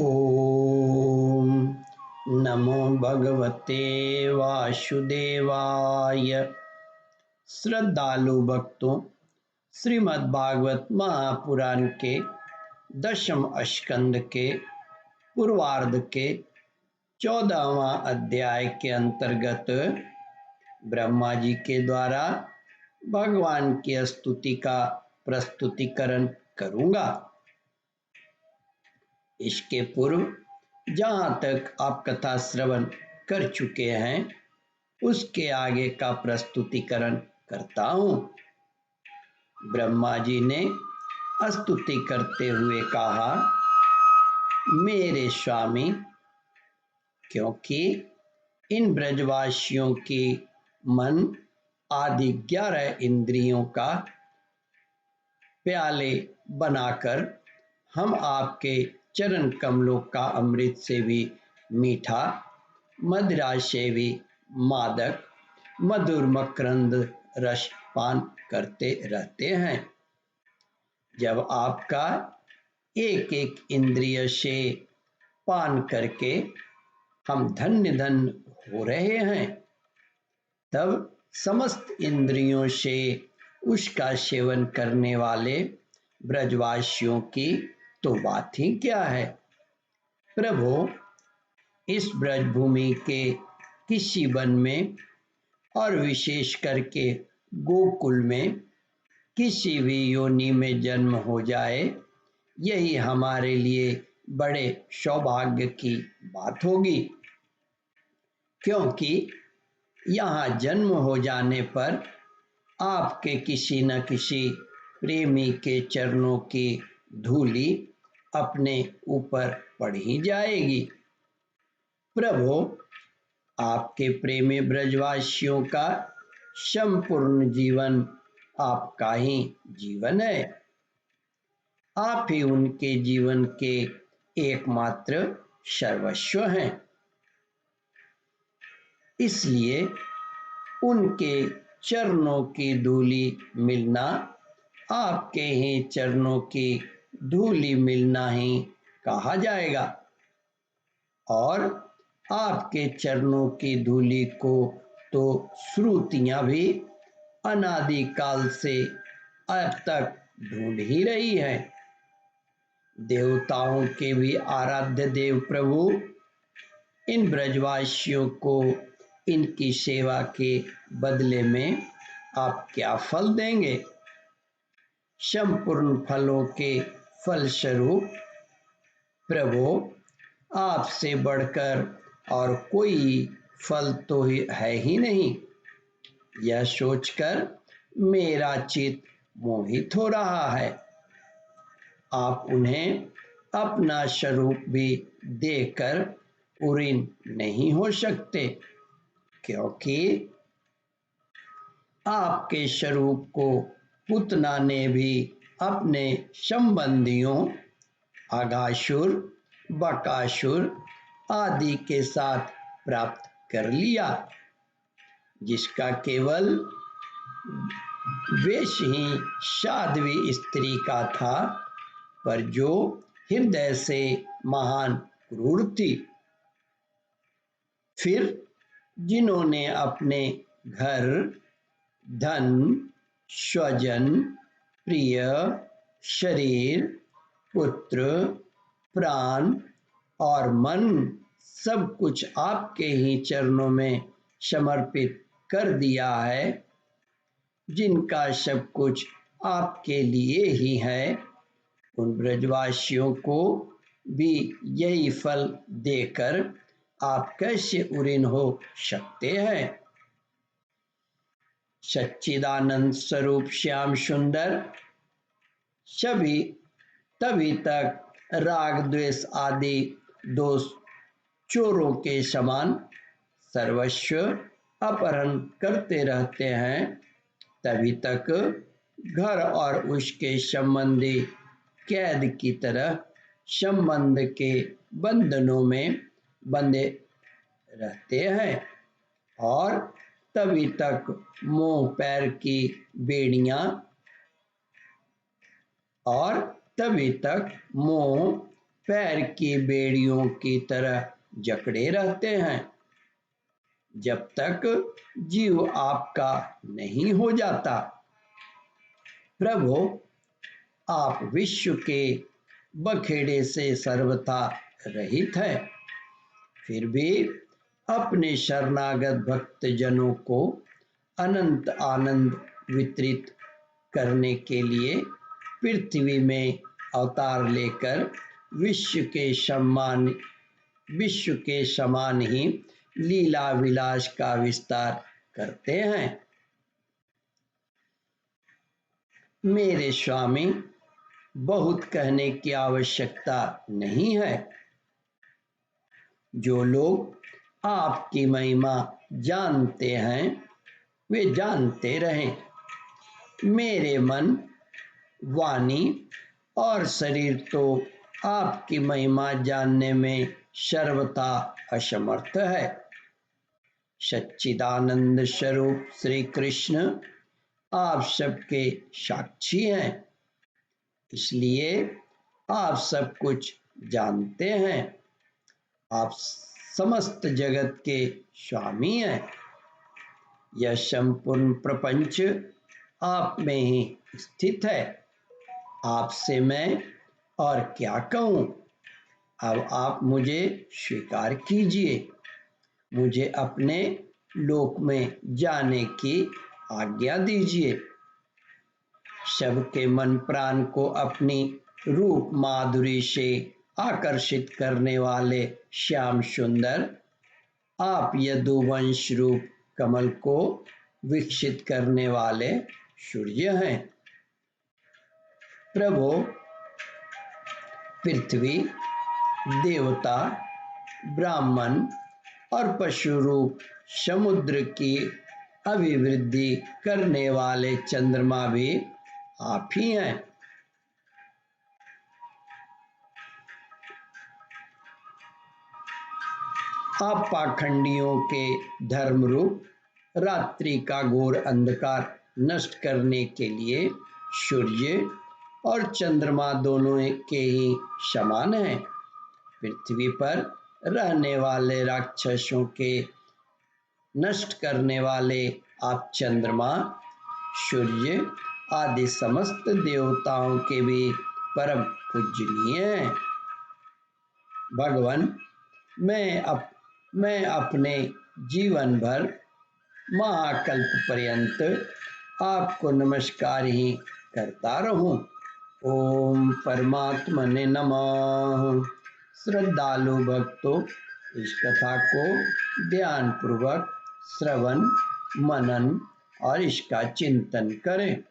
ओम नमो भगवते वासुदेवाय। श्रद्धालु भक्तों, श्रीमद्भागवत महापुराण के 10वें स्कंद के पूर्वार्ध के 14वां अध्याय के अंतर्गत ब्रह्मा जी के द्वारा भगवान की स्तुति का प्रस्तुतिकरण करूंगा। इसके पूर्व जहाँ तक आप कथा श्रवण कर चुके हैं उसके आगे का प्रस्तुतिकरण करता हूँ। ब्रह्मा जी ने स्तुति करते हुए कहा, मेरे स्वामी, क्योंकि इन ब्रजवासियों की मन आदि 11 इंद्रियों का प्याले बनाकर हम आपके चरण कमलों का अमृत से भी मीठा, मदिरा से भी मादक, मधुर मकरंद रस पान करते रहते हैं। जब आपका एक एक इंद्रिय से पान करके हम धन्य धन्य हो रहे हैं, तब समस्त इंद्रियों से उसका सेवन करने वाले ब्रजवासियों की तो बात ही क्या है। प्रभु, इस ब्रजभूमि के किसी वन में और विशेष करके गोकुल में किसी भी योनि में जन्म हो जाए, यही हमारे लिए बड़े सौभाग्य की बात होगी, क्योंकि यहाँ जन्म हो जाने पर आपके किसी न किसी प्रेमी के चरणों की धूलि अपने ऊपर पड़ ही जाएगी। प्रभु, आपके प्रेमी ब्रजवासियों का संपूर्ण जीवन आपका ही जीवन है। आप ही उनके जीवन के एकमात्र सर्वस्व हैं। इसलिए उनके चरणों की धूलि मिलना, आपके ही चरणों की धूलि मिलना ही कहा जाएगा। और आपके चरणों की धूलि को तो श्रुतियां भी अनादिकाल से अब तक ढूंढ ही रही है। देवताओं के भी आराध्य देव प्रभु इन ब्रजवासियों को इनकी सेवा के बदले में आप क्या फल देंगे? संपूर्ण फलों के फलस्वरूप प्रभु, आपसे बढ़कर और कोई फल तो है ही नहीं। यह सोचकर मेरा चित्त मोहित हो रहा है। आप उन्हें अपना स्वरूप भी देकर उरीन नहीं हो सकते, क्योंकि आपके स्वरूप को पुतना ने भी अपने संबंधियों अघासुर, बकासुर आदि के साथ प्राप्त कर लिया, जिसका केवल वेश ही साध्वी स्त्री का था, पर जो हृदय से महान क्रूर थी। फिर जिन्होंने अपने घर, धन, स्वजन, प्रिय, शरीर, पुत्र, प्राण और मन सब कुछ आपके ही चरणों में समर्पित कर दिया है, जिनका सब कुछ आपके लिए ही है, उन ब्रजवासियों को भी यही फल देकर आप कैसे उरीन हो सकते हैं? सच्चिदानंद स्वरूप श्याम सुंदर सभी तभी तक राग द्वेष आदि दोष चोरों के समान सर्वस्व अपहरण करते रहते हैं, तभी तक घर और उसके संबंधी कैद की तरह संबंध के बंधनों में बंधे रहते हैं, और तभी तक मुंह पैर की बेड़ियां और तभी तक मोह पैर की बेड़ियों की तरह जकड़े रहते हैं जब तक जीव आपका नहीं हो जाता। प्रभु, आप विश्व के बखेड़े से सर्वथा रहित है, फिर भी अपने शरणागत भक्तजनों को अनंत आनंद वितरित करने के लिए पृथ्वी में अवतार लेकर विश्व के समान ही लीला विलास का विस्तार करते हैं। मेरे स्वामी, बहुत कहने की आवश्यकता नहीं है। जो लोग आपकी महिमा जानते हैं वे जानते रहें। मेरे मन, वाणी और शरीर तो आपकी महिमा जानने में सर्वथा असमर्थ है। सच्चिदानंद स्वरूप श्री कृष्ण आप सबके साक्षी हैं, इसलिए आप सब कुछ जानते हैं। आप समस्त जगत के स्वामी हैं। यह संपूर्ण प्रपंच आप में ही स्थित है। आपसे मैं और क्या कहूँ। अब आप मुझे स्वीकार कीजिए, मुझे अपने लोक में जाने की आज्ञा दीजिए। सबके मन प्राण को अपनी रूप माधुरी से आकर्षित करने वाले श्याम सुंदर आप यदुवंश रूप कमल को विकसित करने वाले सूर्य हैं। प्रभु, पृथ्वी, देवता, ब्राह्मण और पशु रूप समुद्र की अभिवृद्धि करने वाले चंद्रमा भी आप ही हैं। आप पाखंडियों के धर्म रूप रात्रि का घोर अंधकार नष्ट करने के लिए सूर्य और चंद्रमा दोनों के ही समान हैं। पृथ्वी पर रहने वाले राक्षसों के नष्ट करने वाले आप चंद्रमा, सूर्य आदि समस्त देवताओं के भी परम पूजनीय हैं। भगवान, मैं अपने जीवन भर महाकल्प पर्यंत आपको नमस्कार ही करता रहूं। ओम परमात्मने नमः। श्रद्धालु भक्तों, इस कथा को ध्यान पूर्वक श्रवण, मनन और इसका चिंतन करें।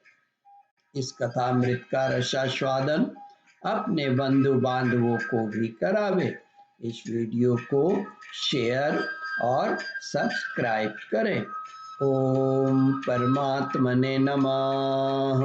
इस कथामृत का रसास्वादन अपने बंधु बांधवों को भी करावे। इस वीडियो को शेयर और सब्सक्राइब करें। ओम परमात्मने नमः।